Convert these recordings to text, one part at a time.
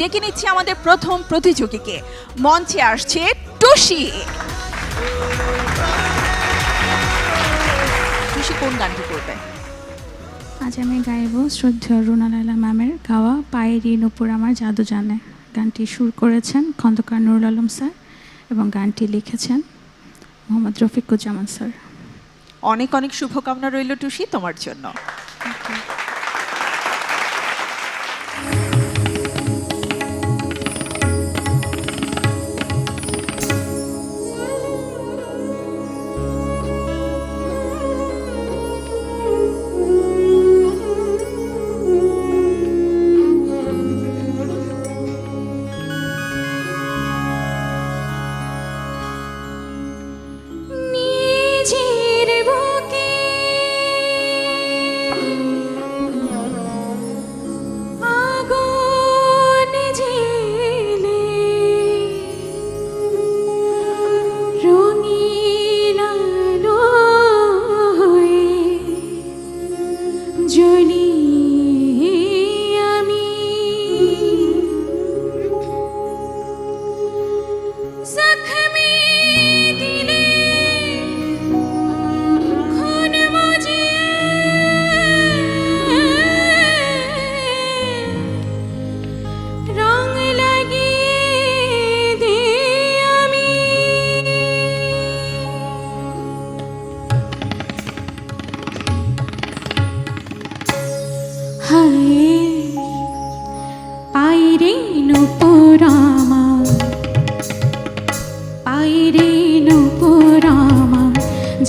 ডেকে নিচ্ছি আমাদের প্রথম প্রতিযোগীকে। মঞ্চে আসছে টুসি। টুসি কোন গানটি করবে? আজ আমি গাইব শ্রদ্ধেয় রুনা লায়লা ম্যামের গাওয়া পায়েরই নূপুর আমার জাদু জানে। গানটি সুর করেছেন খন্দকার নুরুল আলম স্যার এবং গানটি লিখেছেন মোহাম্মদ রফিকুজ্জামান স্যার। অনেক অনেক শুভকামনা রইল টুসি তোমার জন্য।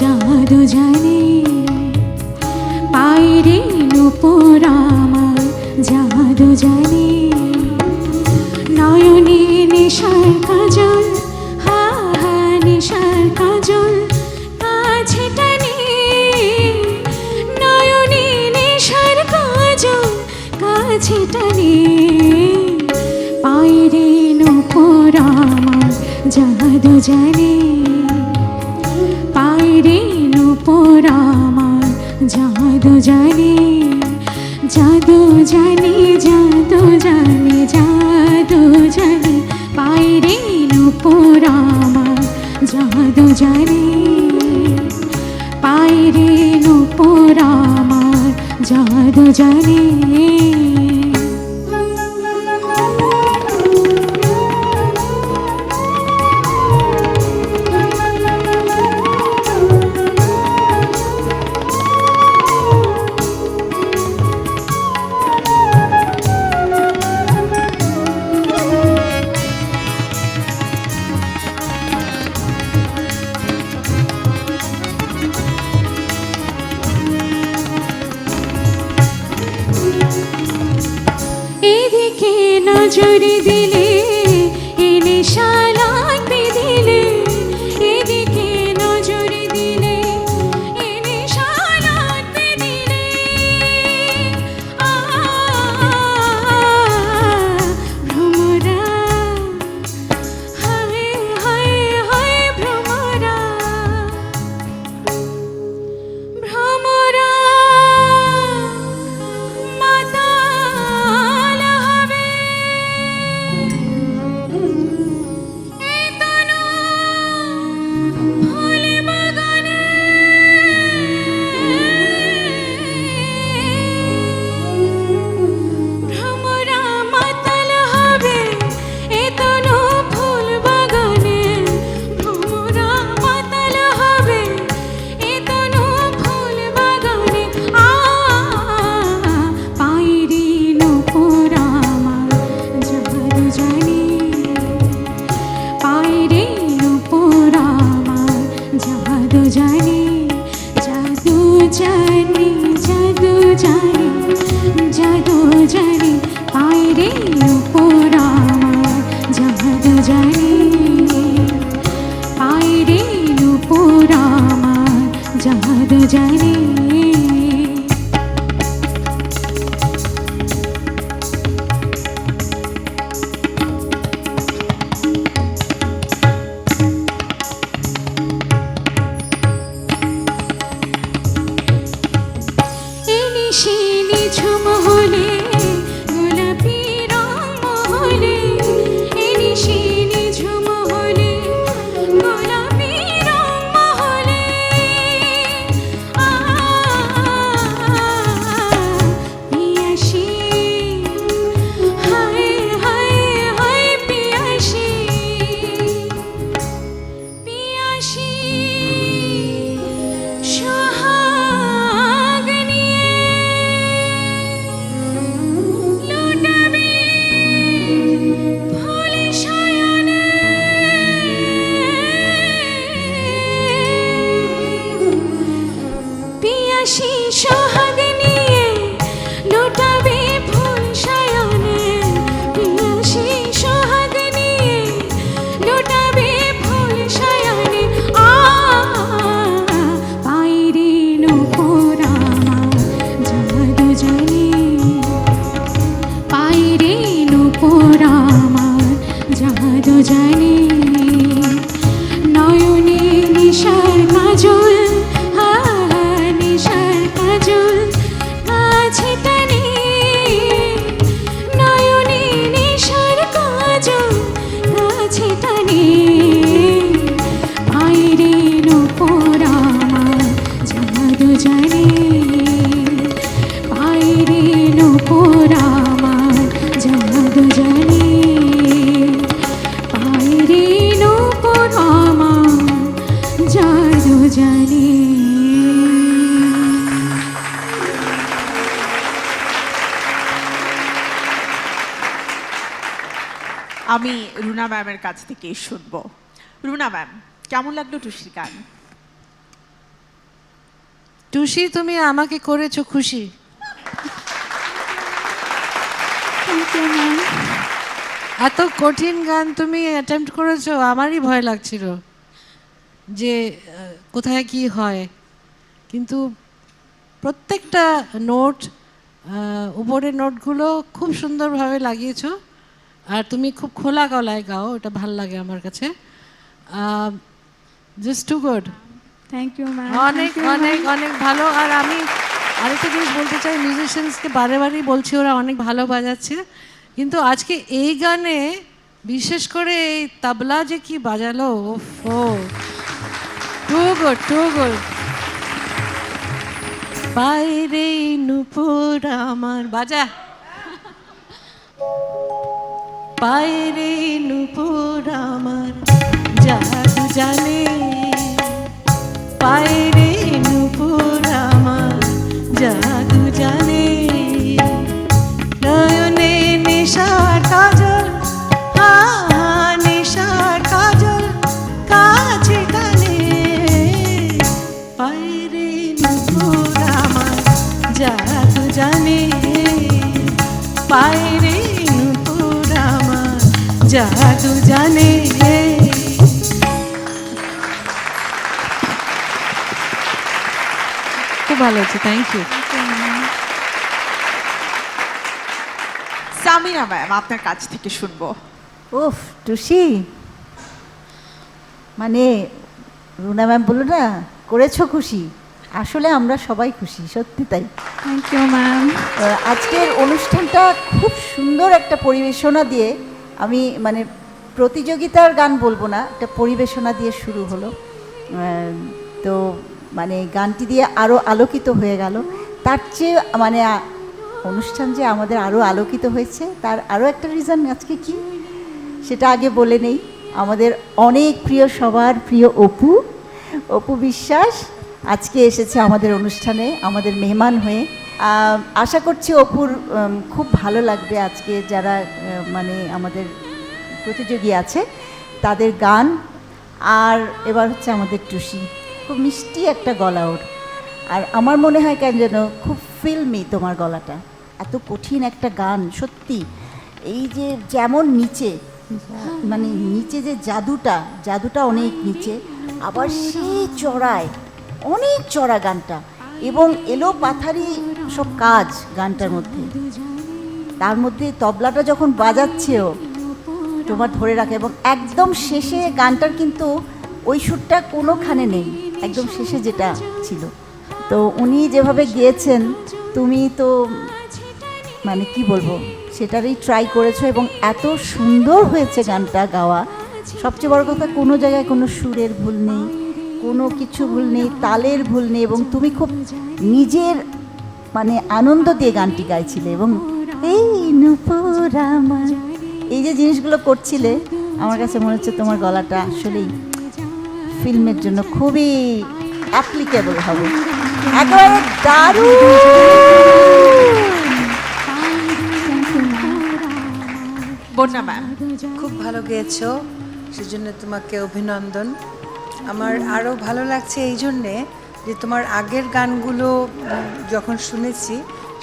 জাদু জানে পায়রে নূপুর আমার জাদু জানে নয়নে নেশার কাজল হা হা নেশার কাজল কাছে টানে নয়নে নেশার কাজল কাছে টানে পায়রে নূপুর আমার জাদু জানে পায়রে নূপুর আমার জাদু জানে জাদু জানে জাদু জানে জাদু জানে পায়রে নূপুর আমার জাদু জানে পায়রে নূপুর আমার জাদু জানে। এদিকে নজর দিলে এনে শালাকে দিলে এদিকে নজর দিলে এনে শালাকে দিলে ভ্রমরা হায় হায় হায় ভ্রমরা ভ্রমরা আমি রুনা ম্যামের কাছ থেকে শুনবো। রুনা ম্যাম, কেমন লাগলো টুসির গান? টুসি, তুমি আমাকে করেছো খুশি। Thank you ma'am. এত কঠিন গান তুমি অ্যাটেম্প্ট করেছো, আমারই ভয় লাগছিল যে কোথায় কি হয়, কিন্তু প্রত্যেকটা নোট, উপরের নোটগুলো খুব সুন্দরভাবে লাগিয়েছো। আর তুমি খুব খোলা গলায় গাও, এটা ভাল লাগে আমার কাছে। Just too good. Thank you ma'am. অনেক অনেক অনেক ভালো। আর আমি আরেকটা জিনিস বলতে চাই, মিউজিশিয়ানসকে বারে বারেই বলছি ওরা অনেক ভালো বাজাচ্ছে, কিন্তু আজকে এই গানে বিশেষ করে এই তবলা যে কি বাজালো, ওফো, টু গুড টু গুড। বাইরে নুপুর আমার, বাজা, বাইরে নুপুর আমার জাদু জানে, বাইরে নুপুর আমার জাদু জানে, নয়নে নেশার কাজল, হা হা নেশার কাজল কাছে টানে, বাইরে নুপুর আমার জাদু জানে, বাইরে নুপুর আমার জাদু জানে। খুব ভালো হচ্ছে, থ্যাংক ইউ। সামিনা ম্যাম, আপনার কাছ থেকে শুনবো। উফ, টুসি, মানে রুনা ম্যাম বললো না করেছো খুশি, আসলে আমরা সবাই খুশি, সত্যি তাই। Thank you ma'am. আজকের অনুষ্ঠানটা খুব সুন্দর একটা পরিবেশনা দিয়ে, আমি মানে প্রতিযোগিতার গান বলবো না, একটা পরিবেশনা দিয়ে শুরু হলো। তো মানে গানটি দিয়ে আরও আলোকিত হয়ে গেল। তার চেয়ে মানে অনুষ্ঠান যে আমাদের আরও আলোকিত হয়েছে তার আরও একটা রিজন আজকে কি সেটা আগে বলে নেই। আমাদের অনেক প্রিয়, সবার প্রিয় অপু বিশ্বাস আজকে এসেছে আমাদের অনুষ্ঠানে আমাদের মেহমান হয়ে। আশা করছি অপুর খুব ভালো লাগবে আজকে যারা মানে আমাদের প্রতিযোগী আছে তাদের গান। আর এবার হচ্ছে আমাদের টুসি, খুব মিষ্টি একটা গলা ওর। আর আমার মনে হয় কেন যেন খুব ফিল্মি তোমার গলাটা, এত কঠিন একটা গান সত্যি। এই যে যেমন নিচে, মানে নিচে যে জাদুটা অনেক নিচে, আবার সেই চড়ায়, অনেক চড়া গানটা, এবং এলো পাথারি সব কাজ গানটার মধ্যে। তার মধ্যে তবলাটা যখন বাজাচ্ছেও তোমার ধরে রাখে, এবং একদম শেষে গানটার কিন্তু ওই সুরটা কোনোখানে নেই, একদম শেষে যেটা ছিল। তো উনি যেভাবে গেয়েছেন, তুমি তো মানে কি বলবো, সেটারই ট্রাই করেছো এবং এত সুন্দর হয়েছে গানটা গাওয়া। সবচেয়ে বড় কথা, কোনো জায়গায় কোনো সুরের ভুল নেই, কোনো কিছু ভুল নেই, তালের ভুল নেই, এবং তুমি খুব নিজের মানে আনন্দ দিয়ে গানটি গাইছিলে। এবং এই নূপুর আমার, এই যে জিনিসগুলো করছিলে, আমার কাছে মনে হচ্ছে তোমার গলাটা আসলেই ফিল্মের জন্য খুবই অ্যাপ্লিকেবল হবে। একেবারে দারুণ। বন্যা ম্যাম, খুব ভালো গেয়েছো, সেজন্য তোমাকে অভিনন্দন। আমার আরও ভালো লাগছে এই জন্যে যে তোমার আগের গানগুলো যখন শুনেছি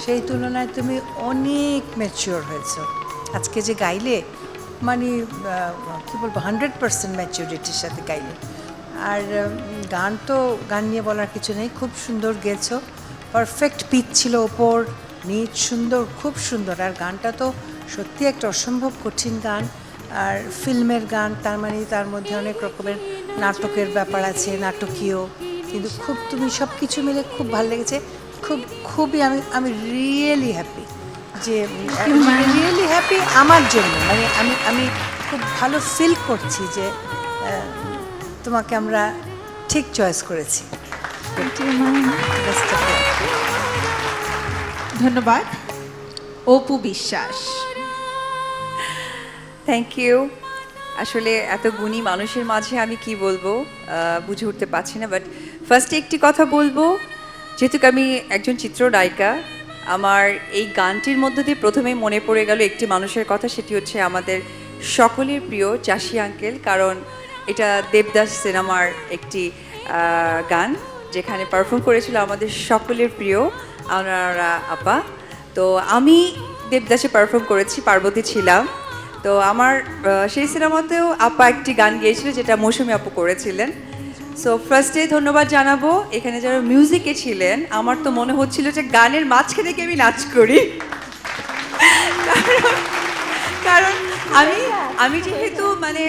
সেই তুলনায় তুমি অনেক ম্যাচিওর হয়েছো। আজকে যে গাইলে মানে কী বলবো, 100% ম্যাচিওরিটির সাথে গাইলে। আর গান তো গান নিয়ে বলার কিছু নেই, খুব সুন্দর গেয়েছো, পারফেক্ট পিচ ছিল, ওপর নিচ সুন্দর, খুব সুন্দর। আর গানটা তো সত্যি একটা অসম্ভব কঠিন গান, আর ফিল্মের গান, তার মানে তার মধ্যে অনেক রকমের নাটকের ব্যাপার আছে, নাটকীয়, কিন্তু খুব তুমি সব কিছু মিলে খুব ভালো লেগেছে। খুবই আমি রিয়েলি হ্যাপি, যে রিয়েলি হ্যাপি আমার জন্য, মানে আমি খুব ভালো ফিল করছি যে তোমাকে আমরা ঠিক চয়েস করেছি। ধন্যবাদ। অপু বিশ্বাস। Thank you. আসলে এত গুণী মানুষের মাঝে আমি কি বলবো বুঝে উঠতে পারছি না, বাট ফার্স্টে একটি কথা বলবো, যেহেতু আমি একজন চিত্রনায়িকা, আমার এই গানটির মধ্য দিয়ে প্রথমেই মনে পড়ে গেল একটি মানুষের কথা, সেটি হচ্ছে আমাদের সকলের প্রিয় চাষি আঙ্কেল, কারণ এটা দেবদাস সিনেমার একটি গান যেখানে পারফর্ম করেছিল আমাদের সকলের প্রিয় আনোয়ারা আপা। তো আমি দেবদাসে পারফর্ম করেছি, পার্বতী ছিলাম। তো আমার সেই সিনেমাতেও আপা একটি গান গিয়েছিল যেটা মৌসুমী আপু করেছিলেন। সো ফার্স্টে ধন্যবাদ জানাবো এখানে যারা মিউজিকে ছিলেন। আমার তো মনে হচ্ছিল যে গানের মাঝখানে থেকে আমি নাচ করি, কারণ আমি যেহেতু মানে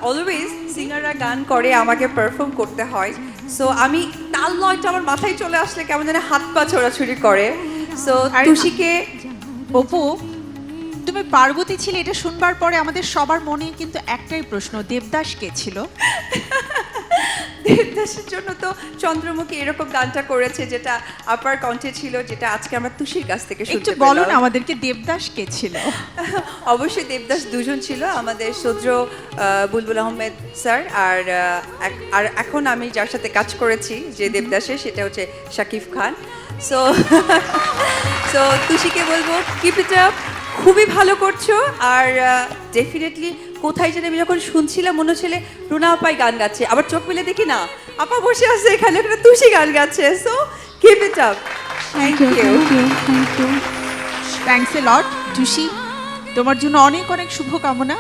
অলওয়েজ সিঙ্গাররা গান করে আমাকে পারফর্ম করতে হয়। সো আমি তাল লয়টা আমার মাথায় চলে আসলে কেমন যেন হাত পা ছোড়াছুড়ি করে। সো তুষিকে অপু, তুমি পার্বতী ছিলে, এটা শুনবার পরে আমাদের সবার মনে কিন্তু একটাই প্রশ্ন, দেবদাস কে ছিল? দেবদাসের জন্য তো চন্দ্রমুখী এরকম গানটা করেছে যেটা আপার কণ্ঠে ছিল, যেটা আজকে আমরা তুষির কাছ থেকে একটু শুনতে বলো না পেলাম। আমাদেরকে দেবদাস কে ছিল? অবশ্যই দেবদাস দুজন ছিল, আমাদের সৌদ্র বুলবুল আহমেদ স্যার আর এখন আমি যার সাথে কাজ করেছি যে দেবদাসে, সেটা হচ্ছে শাকিব খান। সো সো তুষিকে বলবো কিপ ইট আপ, খুবই ভালো করছো। আর ডেফিনেটলি কোথায় যেন আমি যখন শুনছিলাম মনে হচ্ছিল রুনা আপাই গান গাচ্ছে, আবার চোখ মেলে দেখি না আপা বসে আছে এখানে, ওখানে তুষি গান গাচ্ছে। So keep it up, thank you. Thanks a lot Tushi, তোমার জন্য অনেক অনেক শুভকামনা।